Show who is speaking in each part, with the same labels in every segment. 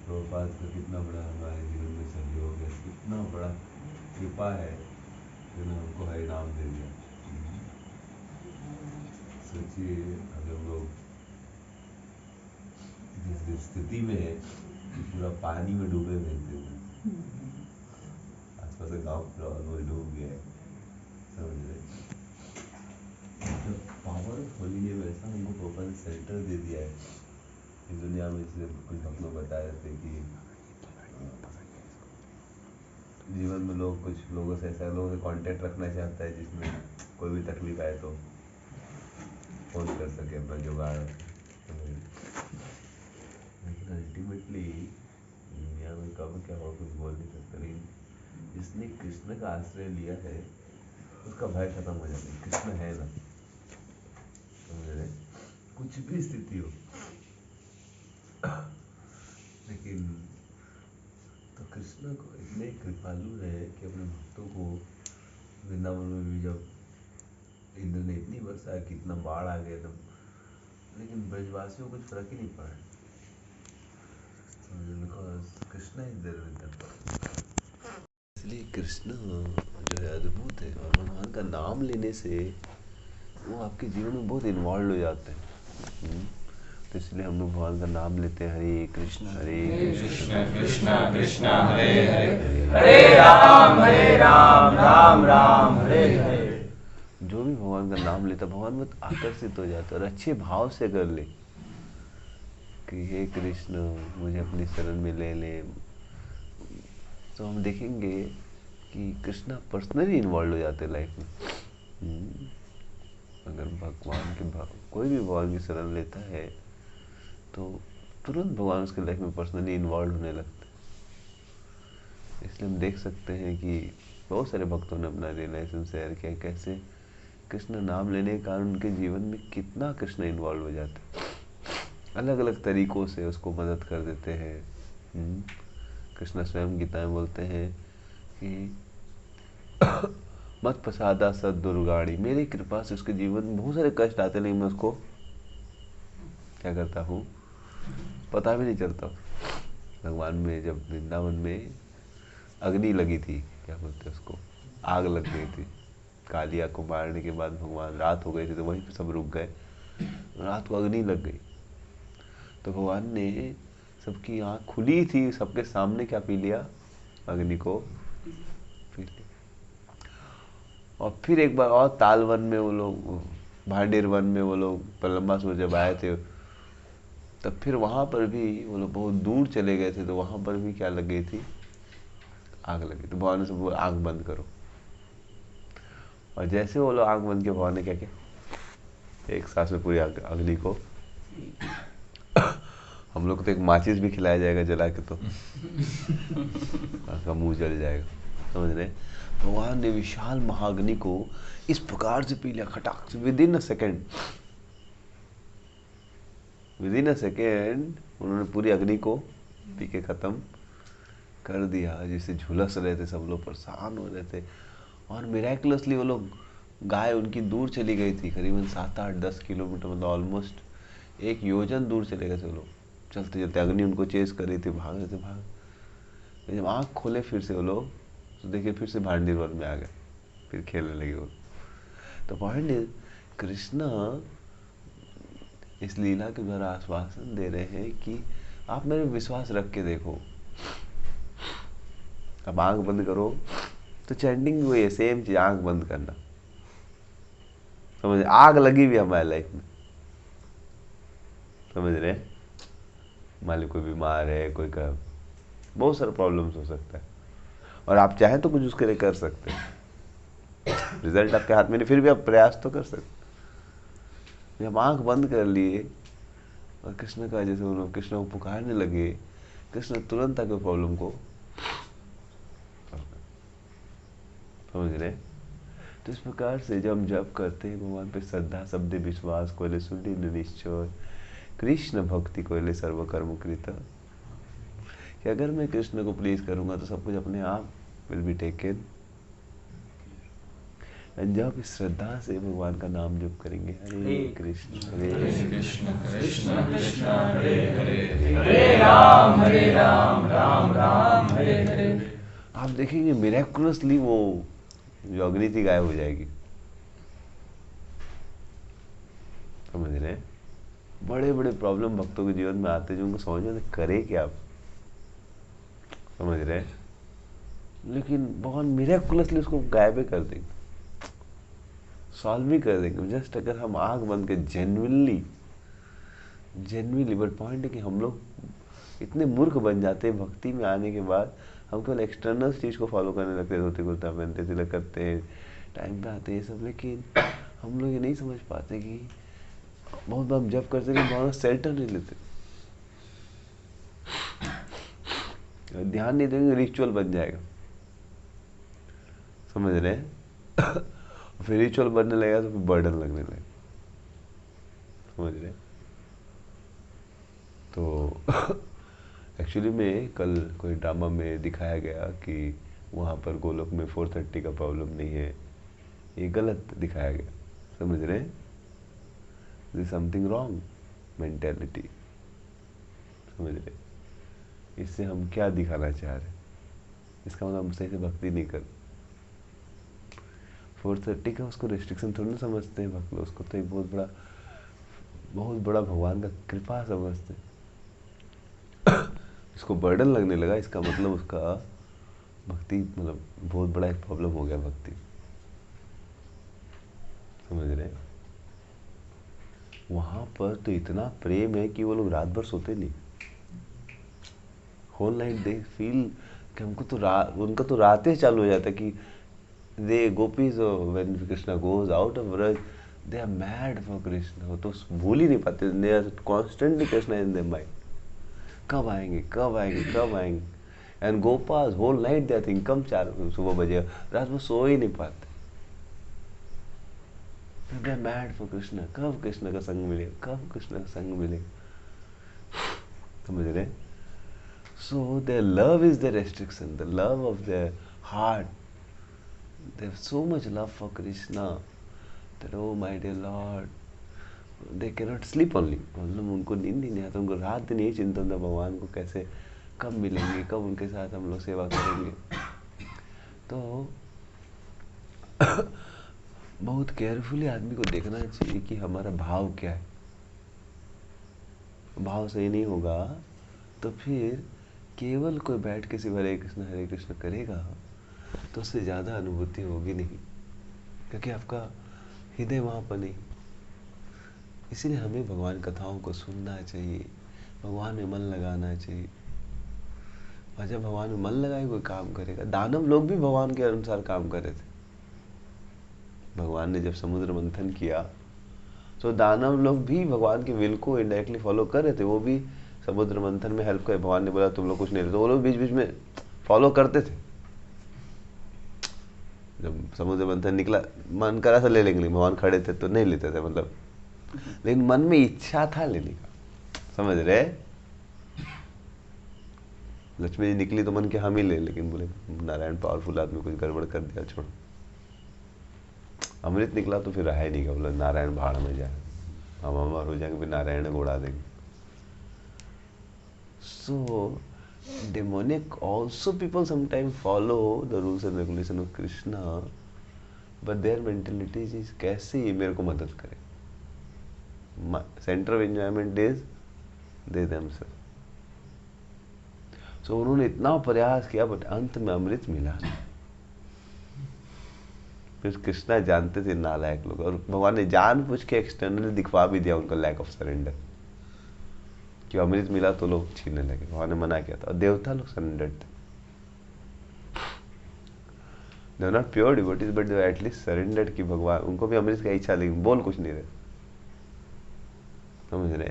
Speaker 1: प्रभुपाद का कितना बड़ा हमारे जीवन में सहयोग है, कितना बड़ा कृपा है जिन्होंने हमको हरि नाम दे दिया। सोचिए अगर हम लोग जिस स्थिति में है कि पूरा पानी में डूबे हुए थे, आसपास का गाँव पूरा ऑलमोस्ट डूब गया है, समझ रहे। पावर ऑफ होली ने वैसा हमको प्रॉपर सेंटर दे दिया है इस दुनिया में। इसलिए कुछ भक्त लोग बता रहे थे कि जीवन में लोग कुछ लोगों से ऐसा लोगों से कांटेक्ट रखना चाहता है जिसमें कोई भी तकलीफ आए तो फोन कर सके अपना जुगाड़। लेकिन अल्टीमेटली दुनिया में कब क्या हो कुछ बोल नहीं सकते, लेकिन जिसने कृष्ण का आश्रय लिया है उसका भय खत्म हो जाता है। कृष्ण है ना, समझ रहे, कुछ भी स्थिति हो। लेकिन तो कृष्ण को इतने कृपालु है कि अपने भक्तों को वृंदावन में भी जब इंद्र ने इतनी वर्षा कि इतना बाढ़ आ गया तब, लेकिन ब्रजवासियों को कुछ फर्क ही नहीं पड़ा, because Krishna is there with them. इसलिए कृष्ण जो है अद्भुत है, और भगवान का नाम लेने से वो आपके जीवन में बहुत इन्वॉल्व हो जाते हैं। तो इसलिए हम लोग भगवान का नाम लेते हैं, हरे कृष्ण
Speaker 2: कृष्ण कृष्ण कृष्ण हरे हरे, हरे राम राम राम हरे हरे।
Speaker 1: जो भी भगवान का नाम लेता भगवान में आकर्षित हो जाता है, और अच्छे भाव से कर ले कि हे कृष्ण मुझे अपनी शरण में ले ले, तो हम देखेंगे कि कृष्णा पर्सनली इन्वॉल्व हो जाते हैं लाइफ में। अगर भगवान के कोई भी भगवान की शरण लेता है तो तुरंत भगवान उसके लाइफ में पर्सनली इन्वॉल्व होने लगते हैं। इसलिए हम देख सकते हैं कि बहुत सारे भक्तों ने अपना रिलेशन शेयर किया, कैसे कृष्ण नाम लेने के कारण उनके जीवन में कितना कृष्ण इन्वॉल्व हो जाते हैं, अलग अलग तरीकों से उसको मदद कर देते हैं। कृष्ण स्वयं गीता में बोलते हैं कि मत प्रसादा सद दुर्गाड़ी, मेरी कृपा से उसके जीवन में बहुत सारे कष्ट आते, लेकिन मैं उसको क्या करता हूँ पता भी नहीं चलता। भगवान में जब वृंदावन में अग्नि लगी थी, क्या बोलते उसको, आग लग गई थी, कालिया को मारने के बाद भगवान रात हो गई थी तो वहीं पे सब रुक गए, रात को अग्नि लग गई तो भगवान ने सबकी आँख खुली थी, सबके सामने क्या पी लिया, अग्नि को पी लिया। और फिर एक बार और ताल वन में वो लोग, भांडेर वन में वो लोग प्रलंबा से जब आए थे तब फिर वहां पर भी वो लोग बहुत दूर चले गए थे तो वहां पर भी क्या लग गई थी, आग लगी। तो भगवान ने सब आग बंद करो, और जैसे वो लोग आग बंद के भगवान ने क्या किया, एक सांस में पूरी अग्नि को हम लोग को तो एक माचिस भी खिलाया जाएगा जला के तो आपका मुंह जल जाएगा, समझ रहे। भगवान ने विशाल महाअग्नि को इस प्रकार से पी लिया, खटाक से, विद इन अ सेकेंड उन्होंने पूरी अग्नि को पी के खत्म कर दिया। जिससे झुलस रहे थे सब लोग, परेशान हो रहे थे, और मिराकुलसली वो लोग, गाय उनकी दूर चली गई थी, करीबन 7-8-10 किलोमीटर, मतलब ऑलमोस्ट 1 योजन दूर चले गए थे वो लोग। चलते चलते अग्नि उनको चेस कर रही थी, भाग रहे थे, जब आँख खोले फिर से वो लोग तो देखिए फिर से भांडीर वन में आ गए, फिर खेलने लगे वो। तो भांडीर कृष्ण इस लीला के द्वारा आश्वासन दे रहे हैं कि आप मेरे विश्वास रख के देखो, अब आंख बंद करो तो चैंटिंग वही है, सेम चीज, आंख बंद करना, समझ, आग लगी हुई हमारे लाइफ में, समझ रहे। मान ली कोई बीमार है, कोई का बहुत सारा प्रॉब्लम्स हो सकता है, और आप चाहें तो कुछ उसके लिए कर सकते हैं, रिजल्ट आपके हाथ में नहीं, फिर भी आप प्रयास तो कर सकते। जब आंख बंद कर लिए और कृष्ण का, जैसे उन्होंने कृष्ण को पुकारने लगे, कृष्ण तुरंत आके प्रॉब्लम को, समझ रहे। तो इस प्रकार से जब हम जप करते हैं भगवान पे श्रद्धा शब्द विश्वास कोयले सुधि निश्चय, कृष्ण भक्ति कोयले सर्वकर्म कृत, कि अगर मैं कृष्ण को प्लीज करूंगा तो सब कुछ अपने आप विल बी टेकन जब इस श्रद्धा से भगवान का नाम जप करेंगे, हरे कृष्ण
Speaker 2: हरे
Speaker 1: हरे
Speaker 2: कृष्ण कृष्ण कृष्ण हरे हरे हरे राम राम राम हरे हरे।
Speaker 1: आप देखेंगे मिरेकुलसली वो जो अग्नि थी गायब हो जाएगी। समझ रहे हैं? बड़े बड़े प्रॉब्लम भक्तों के जीवन में आते हैं जो उनको समझ में करे क्या आप, समझ रहे हैं? लेकिन भगवान मिरेकुलसली उसको गायब कर देंगे, सॉल्व भी कर देंगे। जस्ट अगर हम आंख बंद के जेन्युइनली बट पॉइंट है कि हम लोग इतने मूर्ख बन जाते हैं भक्ति में आने के बाद। हम केवल एक्सटर्नल चीज को फॉलो करने लगते हैं, धोती कुर्ता पहनते, तिलक करते हैं, टाइम पे आते हैं, ये सब। लेकिन हम लोग ये नहीं समझ पाते कि बहुत बार जब करते कि बहुत सेल्टर नहीं लेते, ध्यान नहीं देंगे, रिचुअल बन जाएगा। समझ रहे हैं? फिर रिचुअल बनने लगेगा तो फिर बर्डन लगने लगेगा। समझ रहे हैं? तो एक्चुअली में कल कोई ड्रामा में दिखाया गया कि वहाँ पर गोलोक में 4:30 का प्रॉब्लम नहीं है, ये गलत दिखाया गया। समझ रहे हैं? This something wrong mentality. समझ रहे? इससे हम क्या दिखाना चाह रहे हैं? इसका मतलब हम सही से भक्ति नहीं कर। 4:30 का उसको रेस्ट्रिक्शन थोड़ी ना समझते हैं भक्त लोग, उसको तो एक बहुत बड़ा भगवान का कृपा समझते हैं। इसको बर्डन लगने लगा, इसका मतलब उसका भक्ति मतलब बहुत बड़ा एक प्रॉब्लम हो गया भक्ति। समझ रहे हैं? वहां पर तो इतना प्रेम है कि वो लोग रात भर सोते नहीं, होल नाइट दे फील कि हमको तो उनका तो रातें चालू हो जाता है कि they gopis when Krishna goes out of Vraj they are mad for Krishna. वो तो भूल ही नहीं पाते, they are constantly Krishna in their mind. कब आएंगे, कब आएंगे, कब आएंगे। And gopas whole night they think come 4 सुबह बजेगा, रात में सो ही नहीं पाते। They are mad for Krishna, कब कृष्ण का संग मिलेगा, कब कृष्ण का संग मिलेगा। समझ रहे? So their love is their restriction, the love of their heart. They have so much love for Krishna that oh my dear Lord, they cannot sleep only. मतलब उनको नींद ही नहीं आता, उनको रात दिन यही चिंता होता भगवान को कैसे कब मिलेंगे, कब उनके साथ हम लोग सेवा करेंगे। तो बहुत केयरफुली आदमी को देखना चाहिए कि हमारा भाव क्या है। भाव सही नहीं होगा तो फिर केवल कोई बैठ के सिर्फ हरे कृष्ण करेगा तो उससे ज़्यादा अनुभूति होगी नहीं, क्योंकि आपका हृदय वहाँ पर नहीं। इसीलिए हमें भगवान कथाओं को सुनना चाहिए, भगवान में मन लगाना चाहिए। और जब भगवान में मन लगाए कोई काम करेगा। दानव लोग भी भगवान के अनुसार काम कर रहे थे। भगवान ने जब समुद्र मंथन किया तो दानव लोग भी भगवान के विल को इनडायरेक्टली फॉलो कर रहे थे। वो भी समुद्र मंथन में हेल्प करे। भगवान ने बोला तुम लोग कुछ नहीं रहे, तो वो लोग बीच बीच में फॉलो करते थे। जब समुद्र मंथन निकला, मन करा था ले लेंगे, भगवान खड़े थे तो नहीं लेते थे, मतलब लेकिन मन में इच्छा था लेने का। समझ रहे? लक्ष्मी जी निकली तो मन के हम ही ले, लेकिन बोले नारायण पावरफुल आदमी, कुछ गड़बड़ कर दिया, छोड़ो। अमृत निकला तो फिर रहा ही नहीं का, बोला नारायण भाड़ में जाए, हम अमर हो जाएंगे, फिर नारायण को उड़ा देंगे। So demonic also people sometimes follow the rules and regulation of Krishna, but their mentality is कैसे ये मेरे को मदद करे। Center of enjoyment is they themselves. So उन्होंने इतना प्रयास किया बट अंत में अमृत मिला नहीं। फिर कृष्णा जानते थे नालायक लोग, और भगवान ने जानबूझ के एक्सटर्नली दिखवा भी दिया उनका लैक ऑफ सरेंडर कि अमृत मिला तो लोग छीनने लगे। भगवान ने मना किया था, और देवता लोग सरेंडर्ड थे। They are not pure devotees but they at least surrendered कि भगवान, उनको भी अमृत की इच्छा, लेकिन बोल कुछ नहीं रहे। समझ रहे?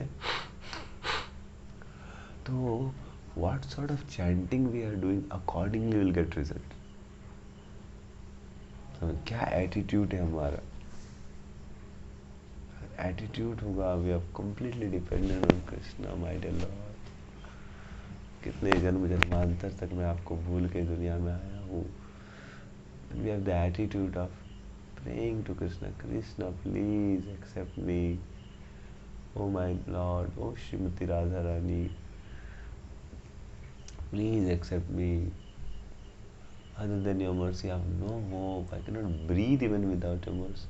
Speaker 1: तो what sort of chanting we are doing accordingly will get result. क्या एटीट्यूड है हमारा? एटीट्यूड होगा we are completely dependent on Krishna my dear lord. कितने जन्म जन्मांतर तक मैं आपको भूल के दुनिया में आया हूँ। We have the attitude of praying to Krishna, Krishna, please accept me. Oh my Lord, oh Srimati Radharani, please accept me. Other than your mercy, I have no hope. I cannot breathe even without your mercy.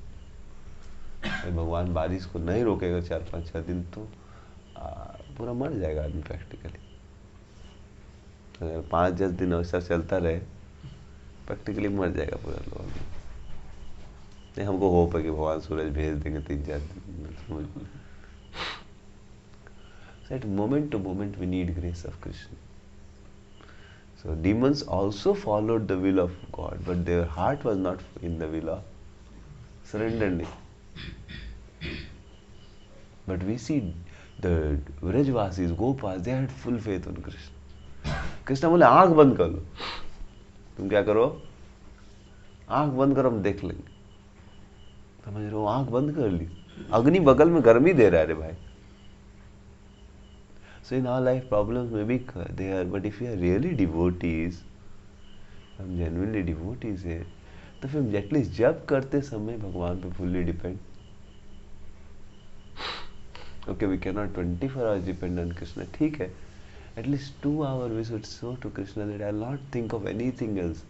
Speaker 1: भगवान बारिश को नहीं रोकेगा 4-5-6 दिन तो पूरा मर जाएगा आदमी प्रैक्टिकली. अगर 5-10 दिन ऐसा चलता रहे प्रैक्टिकली मर जाएगा पूरा लोग. नहीं, हमको होप है कि भगवान सूरज भेज देंगे 3-4 दिन. So at moment to moment we need grace of Krishna. So demons also followed the will of God, but their heart was not in the will of surrender. But we see the Vrajvasis, Gopas, they had full faith on Krishna. Krishna बोले आंख बंद कर लो. तुम क्या करो? आंख बंद करो, हम देख लेंगे. समझ रहे हो? आंख बंद कर ली. अग्नि बगल में गर्मी दे रहा है रे भाई. So in our life problems may be there, but if we are really devotees, हम genuinely devotees है, तो फिर हम एटलीस्ट जब करते समय भगवान पे fully depend. Okay, we cannot 24 hours depend on Krishna. ठीक है. At least 2 hours we should show to Krishna that I'll not think of anything else.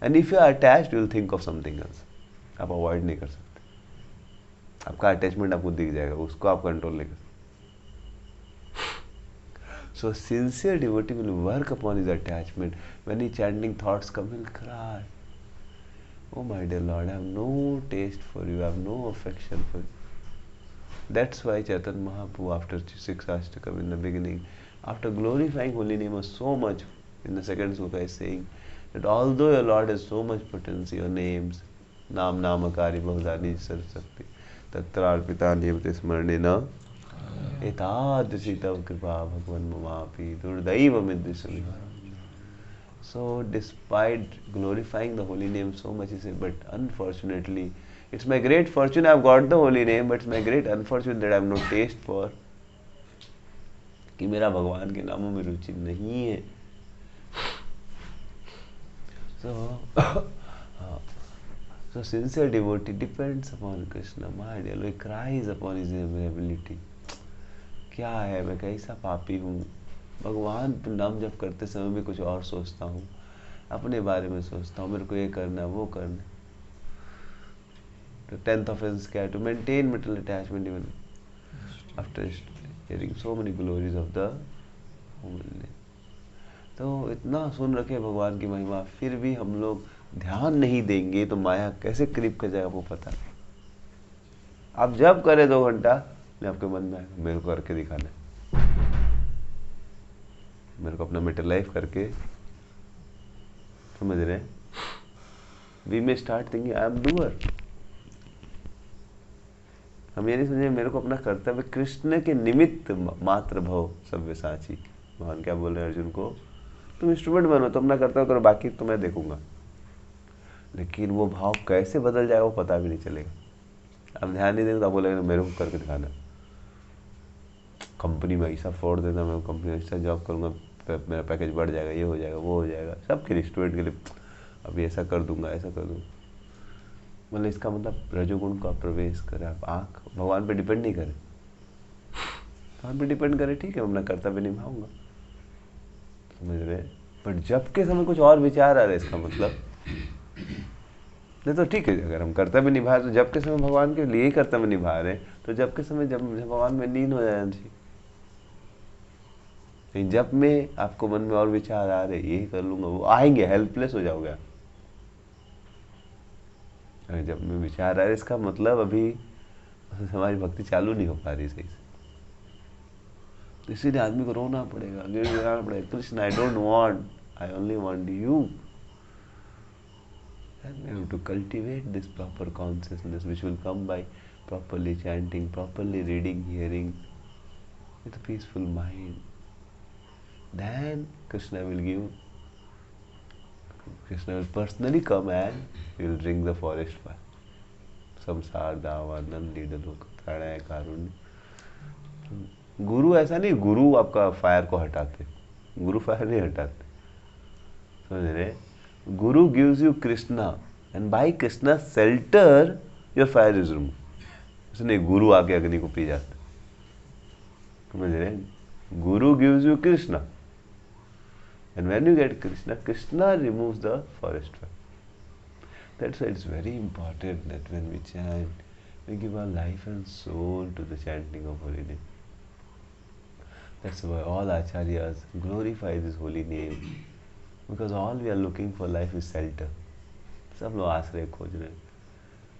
Speaker 1: And if you are attached, you will think of something else. आप avoid नहीं कर सकते. आपका attachment आपको दिख जाएगा, उसको आप control नहीं कर सकते. So sincere devotee will work upon his attachment. When he chanting thoughts come, he'll cry. Oh my dear Lord, I have no taste for you, I have no affection for you. That's why Chaitanya Mahaprabhu, after 6 Ashtakam in the beginning, after glorifying holy name so much, in the second sutta is saying that although your Lord has so much potency, your names, Nam Namakari Bhavdani Sarasakti, Tatrarpita Niyamate Smarnena, Etadrisi Tav Kripa Bhagwan Mamapi, Durdaiva Midrisami. So despite glorifying the holy name so much, he said, but unfortunately, it's my great fortune I have got the holy name, but it's my great unfortune that I have no taste for. कि मेरा भगवान के नामों में रुचि नहीं है. So sincere devotee depends upon Krishna. My dear Lord, he cries upon his availability. क्या है, मैं कैसा पापी हूँ. भगवान नाम जप करते समय भी कुछ और सोचता हूँ, अपने बारे में सोचता हूँ, मेरे को ये करना वो करना. The 10th offense क्या है? To maintain mental attachment even after hearing so many glories of the holy name. तो इतना सुन रखे भगवान की महिमा, फिर भी हम लोग ध्यान नहीं देंगे तो माया कैसे करीब कर जाएगा वो पता नहीं. आप जब करें 2 घंटा, आपके मन में आएगा मेरे को करके दिखाना है, मेरे को अपना मेटल लाइफ करके. समझ रहे हैं? We may start thinking I am doer. हम ये नहीं समझे मेरे को अपना कर्तव्य कृष्ण के निमित्त मात्र भव सव्यसाची. भगवान क्या बोल रहे हैं अर्जुन को? तुम इंस्ट्रूमेंट बनो, तुम अपना कर्तव्य करो, बाकी तो मैं देखूंगा. लेकिन वो भाव कैसे बदल जाएगा वो पता भी नहीं चलेगा. अब ध्यान नहीं देंगे तो आप बोलेंगे मेरे को करके दिखाना. कंपनी में ऐसा फोड़ देना, मैं कंपनी में ऐसा जॉब करूँगा, मेरा पैकेज बढ़ जाएगा, ये हो जाएगा वो हो जाएगा, सबके लिए स्टूडेंट के लिए अभी ऐसा कर दूंगा ऐसा कर दूंगा. मतलब इसका मतलब रजोगुण को आप प्रवेश करें, आप आँख भगवान पे डिपेंड नहीं करें. भगवान पे डिपेंड करें, ठीक है, मैं अपना कर्तव्य निभाऊंगा. समझ रहे? बट जब के समय कुछ और विचार आ रहे, इसका मतलब नहीं तो ठीक है. अगर हम कर्तव्य निभा तो जब के समय भगवान के लिए ही कर्तव्य निभा रहे हैं, तो जब के समय जब भगवान में लीन हो जाना चाहिए. जब में आपको मन में और विचार आ रहे, यही कर लूंगा, वो आएंगे, हेल्पलेस हो जाओगे आप. जब में विचार आ रहे, इसका मतलब अभी हमारी भक्ति चालू नहीं हो पा रही सही से. इसीलिए आदमी को रोना पड़ेगा, गिड़गिड़ाना पड़ेगा, Krishna I don't want, I only want you. And we have to cultivate this proper consciousness, which will come by properly chanting, properly reading, hearing, with a peaceful mind. Then Krishna will personally come and he will bring the forest fire. Samsar, Dava, Nandi, Dalok, Pranay, Karunya. गुरु ऐसा नहीं, गुरु आपका fire को हटाते, गुरु fire नहीं हटाते. समझ रहे? Guru gives you Krishna and by Krishna shelter your fire is remove. उसने गुरु आके अग्नि को पी जाता, समझ रहे? गुरु gives you Krishna, and when you get Krishna, Krishna removes the forest fire. That's why it's very important that when we chant, we give our life and soul to the chanting of holy name. That's why all acharyas glorify this holy name, because all we are looking for life is shelter. सब लोग आश्रय खोज रहे हैं.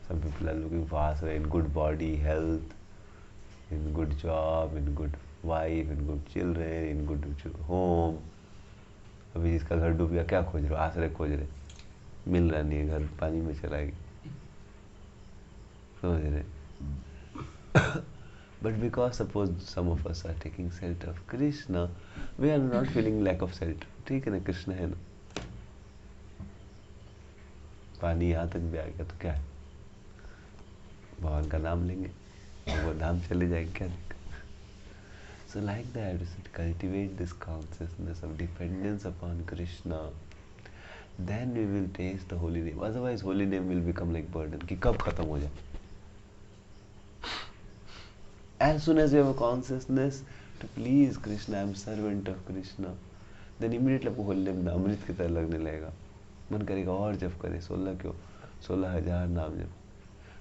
Speaker 1: Some people are looking for आश्रय in good body, health, in good job, in good wife, in good children, in good home. अभी जिसका घर डूब गया, क्या खोज रहे हो? आश्रय खोज रहे. मिल रहा नहीं है, घर पानी में चला गया, समझ रहे? But because suppose some of us are taking shelter of Krishna, we are not feeling lack of shelter. ठीक है ना, कृष्ण है ना. पानी यहाँ तक भी आ गया तो क्या है, भगवान का नाम लेंगे, वो धाम चले जाएंगे, क्या दिक्कत? So like that, we should cultivate this consciousness of dependence upon Krishna. Then we will taste the holy name. Otherwise, holy name will become like burden. कि कब खत्म हो जाए? As soon as you have a consciousness to please Krishna, I am servant of Krishna, then immediately आपको holy name अमृत की तरह लगने लगेगा. मन करेगा और जप करे. 16 क्यों? 16,000 नाम जप.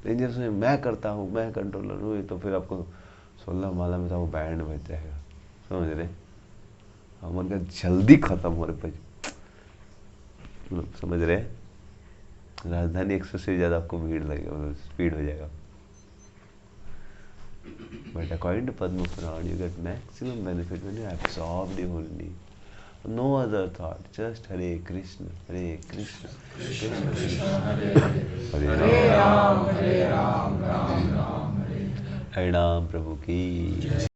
Speaker 1: लेकिन जब उसमें मैं करता हूँ, मैं कंट्रोलर हूँ, तो फिर आपको 16 माला में तो वो बैंड बज जाएगा, समझ रहे? मन का जल्दी खत्म हो रहे, समझ रहे? राजधानी एक्सप्रेस से ज़्यादा आपको भीड़ लगेगा, मतलब स्पीड हो जाएगा. But according to Padma Puran, you get maximum benefit when you absorb the holy name. No other thought, just Hare Krishna, Hare Krishna, Krishna Krishna, Hare Ram, Hare Ram, Ram Ram, Hare Ram. Hare Ram Prabhu ki